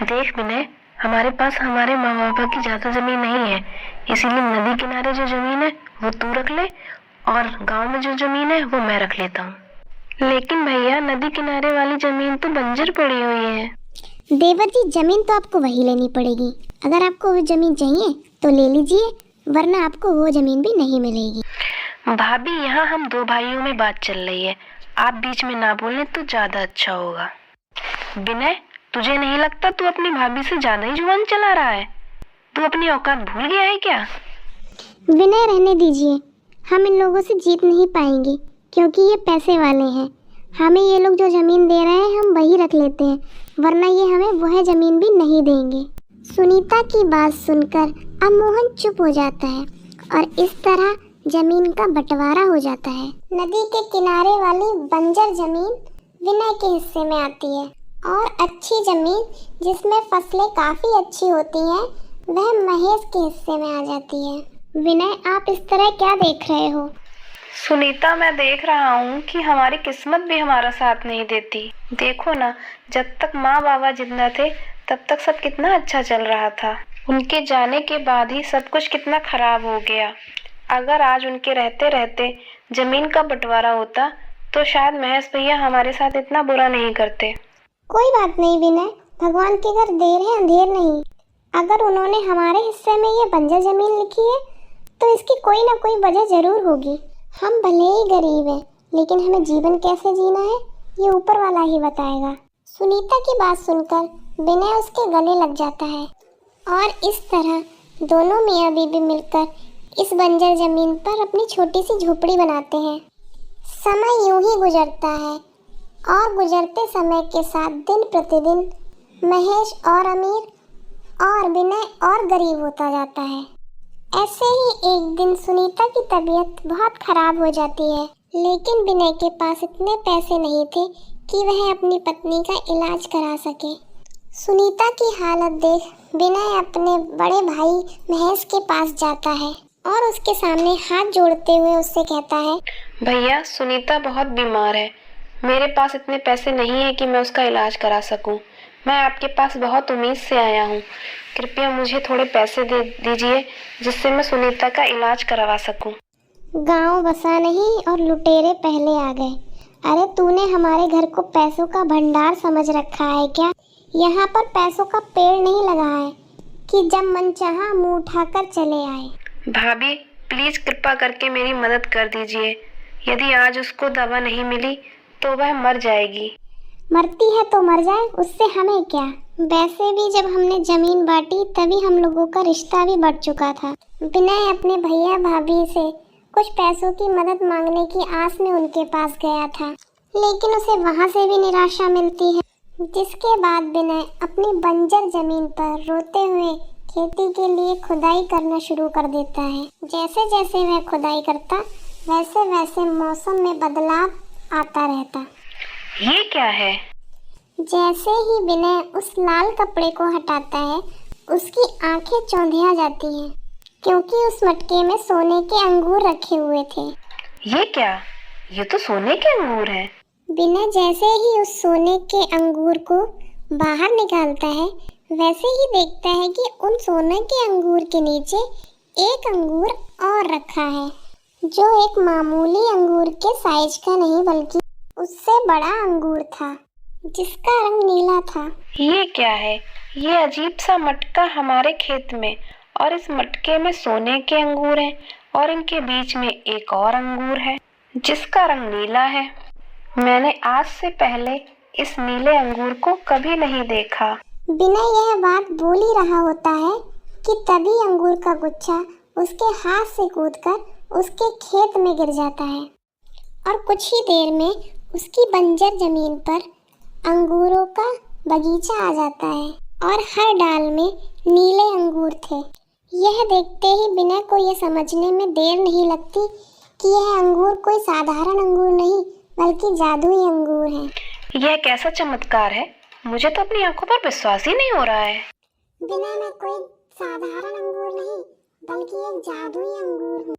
देख विनय, हमारे पास हमारे माँ बापा की ज्यादा जमीन नहीं है, इसीलिए नदी किनारे जो जमीन है वो तू रख ले और गांव में जो जमीन है वो मैं रख लेता हूँ। लेकिन भैया, नदी किनारे वाली जमीन तो बंजर पड़ी हुई है। देवर जी, जमीन तो आपको वही लेनी पड़ेगी। अगर आपको वो जमीन चाहिए तो ले लीजिए, वरना आपको वो जमीन भी नहीं मिलेगी। भाभी, यहाँ हम दो भाइयों में बात चल रही है, आप बीच में ना बोले तो ज्यादा अच्छा होगा। विनय, तुझे नहीं लगता तू अपनी भाभी से ज्यादा ही जुबान चला रहा है? तू अपनी औकात भूल गया है क्या? विनय, रहने दीजिए, हम इन लोगों से जीत नहीं पाएंगे क्योंकि ये पैसे वाले हैं। हमें ये लोग जो ज़मीन दे रहे हैं हम वही रख लेते हैं, वरना ये हमें वह ज़मीन भी नहीं देंगे। सुनीता की बात सुनकर अब मोहन चुप हो जाता है और इस तरह ज़मीन का बंटवारा हो जाता है। नदी के किनारे वाली बंजर ज़मीन विनय के हिस्से में आती है और अच्छी ज़मीन जिसमें फसलें काफ़ी अच्छी होती हैं वह महेश के हिस्से में आ जाती है। विनय, आप इस तरह क्या देख रहे हो? सुनीता, मैं देख रहा हूँ कि हमारी किस्मत भी हमारा साथ नहीं देती। देखो ना, जब तक माँ बाबा जिंदा थे तब तक सब कितना अच्छा चल रहा था। उनके जाने के बाद ही सब कुछ कितना खराब हो गया। अगर आज उनके रहते रहते जमीन का बंटवारा होता तो शायद महेश भैया हमारे साथ इतना बुरा नहीं करते। कोई बात नहीं विनय, भगवान के घर देर है अंधेर नहीं। अगर उन्होंने हमारे हिस्से में ये बंजर जमीन लिखी है तो इसकी कोई ना कोई वजह जरूर होगी। हम भले ही गरीब हैं, लेकिन हमें जीवन कैसे जीना है ये ऊपर वाला ही बताएगा। सुनीता की बात सुनकर विनय उसके गले लग जाता है और इस तरह दोनों मियाँ बीबी मिलकर इस बंजर जमीन पर अपनी छोटी सी झोपड़ी बनाते हैं। समय यूं ही गुजरता है और गुजरते समय के साथ दिन प्रतिदिन महेश और अमीर और विनय और गरीब होता जाता है। ऐसे ही एक दिन सुनीता की तबीयत बहुत खराब हो जाती है, लेकिन विनय के पास इतने पैसे नहीं थे कि वह अपनी पत्नी का इलाज करा सके। सुनीता की हालत देख विनय अपने बड़े भाई महेश के पास जाता है और उसके सामने हाथ जोड़ते हुए उससे कहता है, भैया, सुनीता बहुत बीमार है। मेरे पास इतने पैसे नहीं है कि मैं उसका इलाज करा सकूं। मैं आपके पास बहुत उम्मीद से आया हूं। कृपया मुझे थोड़े पैसे दे दीजिए जिससे मैं सुनीता का इलाज करवा सकूं। गांव बसा नहीं और लुटेरे पहले आ गए। अरे तूने हमारे घर को पैसों का भंडार समझ रखा है क्या? यहाँ पर पैसों का पेड़ नहीं लगा है कि जब मन चाहा मुंह उठाकर चले आए। भाभी, प्लीज कृपा करके मेरी मदद कर दीजिए। यदि आज उसको दवा नहीं मिली तो वह मर जाएगी। मरती है तो मर जाए, उससे हमें क्या। वैसे भी जब हमने जमीन बांटी तभी हम लोगों का रिश्ता भी बढ़ चुका था। विनय अपने भैया भाभी से कुछ पैसों की मदद मांगने की आस में उनके पास गया था, लेकिन उसे वहां से भी निराशा मिलती है। जिसके बाद विनय अपनी बंजर जमीन पर रोते हुए खेती के लिए खुदाई करना शुरू कर देता है। जैसे जैसे वह खुदाई करता वैसे वैसे मौसम में बदलाव आता रहता। ये क्या है? जैसे ही विनय उस लाल कपड़े को हटाता है उसकी आंखें चौंधिया जाती हैं, क्योंकि उस मटके में सोने के अंगूर रखे हुए थे। ये क्या? ये तो सोने के अंगूर हैं। विनय जैसे ही उस सोने के अंगूर को बाहर निकालता है वैसे ही देखता है कि उन सोने के अंगूर के नीचे एक अंगूर और रखा है, जो एक मामूली अंगूर के साइज का नहीं बल्कि उससे बड़ा अंगूर था, जिसका रंग नीला था। ये क्या है? ये अजीब सा मटका हमारे खेत में, और इस मटके में सोने के अंगूर हैं और इनके बीच में एक और अंगूर है जिसका रंग नीला है। मैंने आज से पहले इस नीले अंगूर को कभी नहीं देखा। विनय यह बात बोल ही रहा होता है कि तभी अंगूर का गुच्छा उसके हाथ से कूदकर उसके खेत में गिर जाता है और कुछ ही देर में उसकी बंजर जमीन पर अंगूरों का बगीचा आ जाता है और हर डाल में नीले अंगूर थे। यह देखते ही विनय को यह समझने में देर नहीं लगती कि यह अंगूर कोई साधारण अंगूर नहीं बल्कि जादुई अंगूर हैं। यह कैसा चमत्कार है? मुझे तो अपनी आंखों पर विश्वास ही नहीं हो रहा है। विनय, मैं कोई साधारण अंगूर नहीं बल्कि एक जादुई अंगूर हूँ।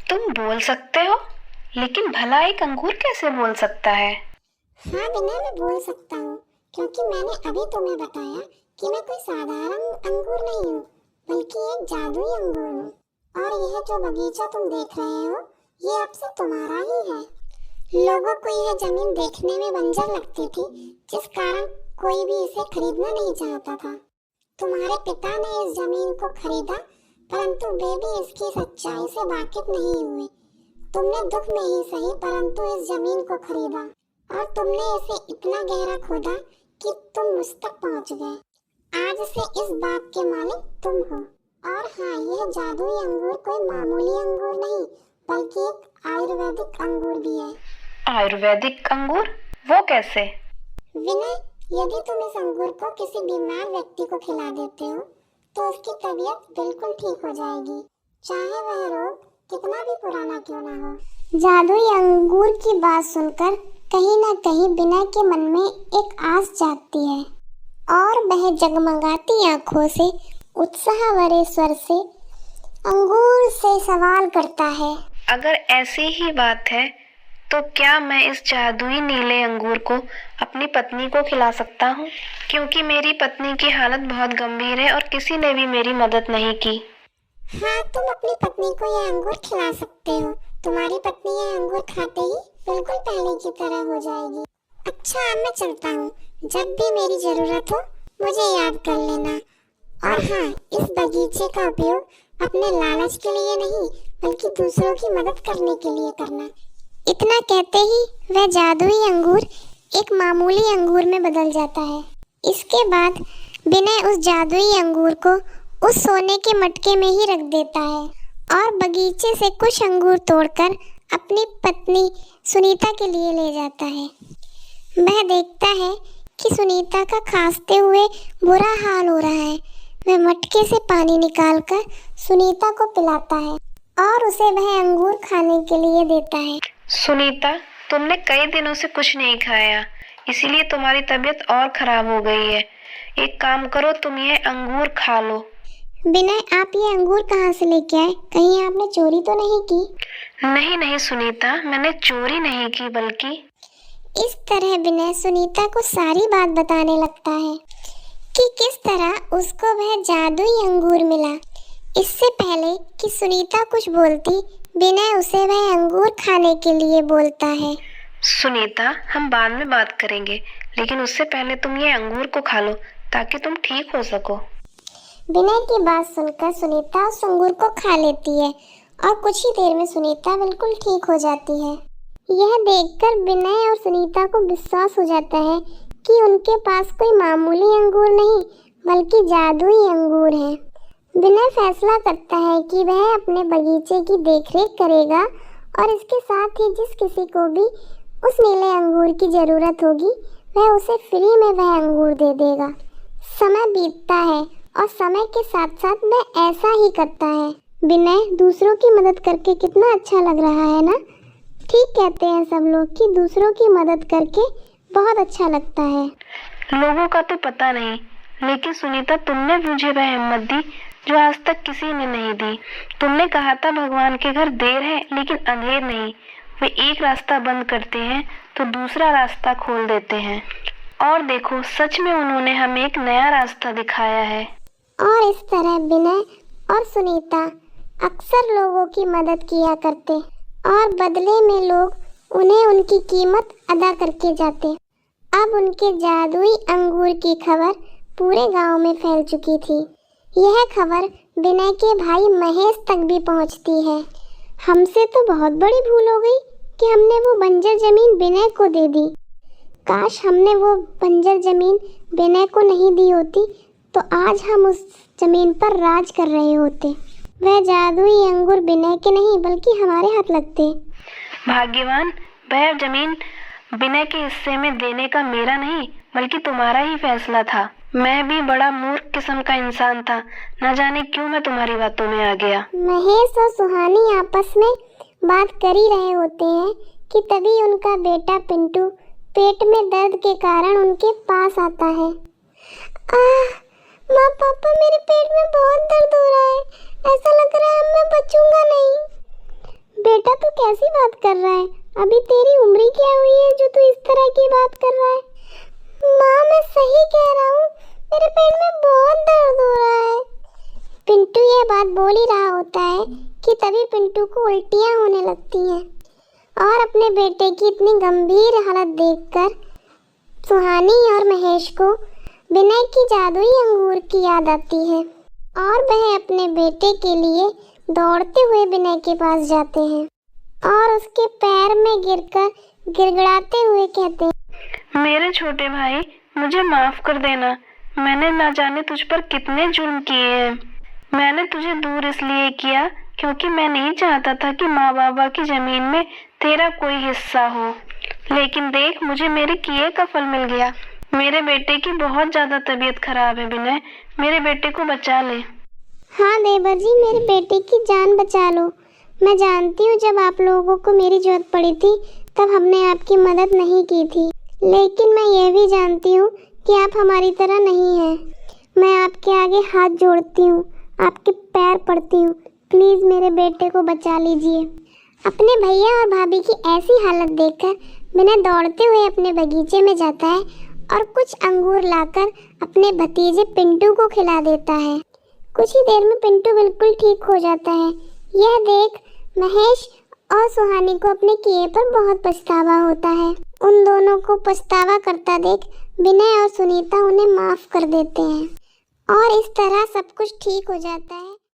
तुम बोल सकते हो, लेकिन भला एक अंगूर कैसे बोल सकता है? हाँ विनय, मैं बोल सकता हूँ, क्योंकि मैंने अभी तुम्हें बताया कि मैं कोई साधारण अंगूर नहीं हूँ, बल्कि एक जादुई अंगूर हूँ। और यह जो बगीचा तुम देख रहे हो, ये अब से तुम्हारा ही है। लोगों को यह जमीन देखने में बंजर लगती थी, जिस कारण कोई भी इसे खरीदना नहीं चाहता था। तुम्हारे पिता ने इस जमीन को खरीदा, परंतु वे भी इसकी सच्चाई से वाकिफ नहीं हुए। तुमने दुख में ही सही, परंतु इस जमीन को खरीदा और तुमने इसे इतना गहरा खोदा कि तुम मुझ तक पहुंच गए। आज से इस बाग के मालिक तुम हो। और हाँ, यह जादुई अंगूर कोई मामूली अंगूर नहीं, बल्कि एक आयुर्वेदिक अंगूर भी है। आयुर्वेदिक अंगूर? वो कैसे? विनय, यदि तुम इस अंगूर को किसी बीमार व्यक्ति को खिला देते हो तो उसकी तबीयत बिल्कुल ठीक हो जाएगी, चाहे वह रोग कितना भी पुराना क्यों ना हो। जादुई अंगूर की बात सुनकर कहीं न कहीं विनय के मन में एक आस जागती है और वह जगमगाती आंखों से उत्साह भरे स्वर से अंगूर से सवाल करता है। अगर ऐसी ही बात है तो क्या मैं इस जादुई नीले अंगूर को अपनी पत्नी को खिला सकता हूँ? क्योंकि मेरी पत्नी की हालत बहुत गंभीर है और किसी ने भी मेरी मदद नहीं की। हाँ, तुम अपनी पत्नी को यह अंगूर खिला सकते हो। तुम्हारी पत्नी यह अंगूर खाते ही बिल्कुल पहले की तरह हो जाएगी। अच्छा, अब मैं चलता हूँ। जब भी मेरी जरूरत हो मुझे याद कर लेना। और हाँ, इस बगीचे का उपयोग अपने लालच के लिए नहीं, बल्कि दूसरों की मदद करने के लिए करना। इतना कहते ही वह जादुई अंगूर एक मामूली अंगूर में बदल जाता है। इसके बाद विनय उस जादुई अंगूर को उस सोने के मटके में ही रख देता है और बगीचे से कुछ अंगूर तोड़कर अपनी पत्नी सुनीता के लिए ले जाता है। वह देखता है कि सुनीता का खांसते हुए बुरा हाल हो रहा है। वह मटके से पानी निकालकर सुनीता को पिलाता है और उसे वह अंगूर खाने के लिए देता है। सुनीता, तुमने कई दिनों से कुछ नहीं खाया, इसीलिए तुम्हारी तबीयत और खराब हो गई है। एक काम करो, तुम ये अंगूर खा लो। विनय, आप ये अंगूर कहाँ से लेके आए? कहीं आपने चोरी तो नहीं की? नहीं नहीं सुनीता, मैंने चोरी नहीं की, बल्कि इस तरह विनय सुनीता को सारी बात बताने लगता है कि किस तरह उसको वह जादुई अंगूर मिला। इससे पहले कि सुनीता कुछ बोलती, विनय उसे वह अंगूर खाने के लिए बोलता है। सुनीता, हम बाद में बात करेंगे, लेकिन उससे पहले तुम ये अंगूर को खा लो ताकि तुम ठीक हो सको। विनय की बात सुनकर सुनीता उस अंगूर को खा लेती है और कुछ ही देर में सुनीता बिल्कुल ठीक हो जाती है। यह देखकर विनय और सुनीता को विश्वास हो जाता है कि उनके पास कोई मामूली अंगूर नहीं, बल्कि जादुई अंगूर है। विनय फैसला करता है कि वह अपने बगीचे की देखरेख करेगा और इसके साथ ही जिस किसी को भी उस नीले अंगूर की जरूरत होगी वह उसे फ्री में वह अंगूर दे देगा। समय बीतता है और समय के साथ साथ वह ऐसा ही करता है। विनय, दूसरों की मदद करके कितना अच्छा लग रहा है ना? ठीक कहते हैं सब लोग कि दूसरों की मदद करके बहुत अच्छा लगता है। लोगों का तो पता नहीं, लेकिन सुनीता, तुमने मुझे वह हिम्मत दी जो आज तक किसी ने नहीं दी। तुमने कहा था भगवान के घर देर है लेकिन अंधेर नहीं। वे एक रास्ता बंद करते हैं तो दूसरा रास्ता खोल देते हैं। और देखो, सच में उन्होंने हमें एक नया रास्ता दिखाया है। और इस तरह विनय और सुनीता अक्सर लोगों की मदद किया करते और बदले में लोग उन्हें उनकी कीमत अदा करके जाते। अब उनके जादुई अंगूर की खबर पूरे गांव में फैल चुकी थी। यह खबर विनय के भाई महेश तक भी पहुंचती है। हमसे तो बहुत बड़ी भूल हो गई कि हमने वो बंजर जमीन विनय को दे दी। काश हमने वो बंजर जमीन विनय को नहीं दी होती तो आज हम उस जमीन पर राज कर रहे होते। वह जादुई अंगूर विनय के नहीं बल्कि हमारे हाथ लगते। भाग्यवान, वह जमीन विनय के हिस्से में देने का मेरा नहीं बल्कि तुम्हारा ही फैसला था। मैं भी बड़ा मूर्ख किस्म का इंसान था, न जाने क्यों मैं तुम्हारी बातों में आ गया। महेश और सुहानी आपस में बात कर ही रहे होते हैं कि तभी उनका बेटा पिंटू पेट में दर्द के कारण उनके पास आता है। माँ, पापा, मेरे पेट में बहुत दर्द हो रहा है। ऐसा लग रहा है मैं बचूंगा नहीं। बेटा, तू कैसी बात कर रहा है? अभी तेरी उम्र क्या हुई है जो तू इस तरह की बात कर रहा है? माँ, मैं यह बात बोल ही रहा होता है कि तभी पिंटू को उल्टियां होने लगती हैं और अपने बेटे की इतनी गंभीर हालत देखकर सुहानी और महेश को विनय की जादुई अंगूर की याद आती है और वह अपने बेटे के लिए दौड़ते हुए विनय के पास जाते हैं और उसके पैर में गिरकर गिड़गिड़ाते हुए कहते हैं, मेरे छोटे भाई, मुझे माफ कर देना। मैंने ना जाने तुझ पर कितने जुल्म किए हैं। मैंने तुझे दूर इसलिए किया क्योंकि मैं नहीं चाहता था कि माँ बाबा की जमीन में तेरा कोई हिस्सा हो। लेकिन देख, मुझे मेरे किए का फल मिल गया। मेरे बेटे की बहुत ज्यादा तबीयत खराब है विनय, मेरे बेटे को बचा ले। हाँ देवर जी, मेरे बेटे की जान बचा लो। मैं जानती हूँ जब आप लोगों को मेरी जरूरत पड़ी थी तब हमने आपकी मदद नहीं की थी, लेकिन मैं यह भी जानती हूँ कि आप हमारी तरह नहीं हैं। मैं आपके आगे हाथ जोड़ती हूँ, आपके पैर पड़ती हूँ, प्लीज़ मेरे बेटे को बचा लीजिए। अपने भैया और भाभी की ऐसी हालत देखकर विनय दौड़ते हुए अपने बगीचे में जाता है और कुछ अंगूर लाकर अपने भतीजे पिंटू को खिला देता है। कुछ ही देर में पिंटू बिल्कुल ठीक हो जाता है। यह देख महेश और सुहानी को अपने किए पर बहुत पछतावा होता है। उन दोनों को पछतावा करता देख विनय और सुनीता उन्हें माफ कर देते हैं और इस तरह सब कुछ ठीक हो जाता है।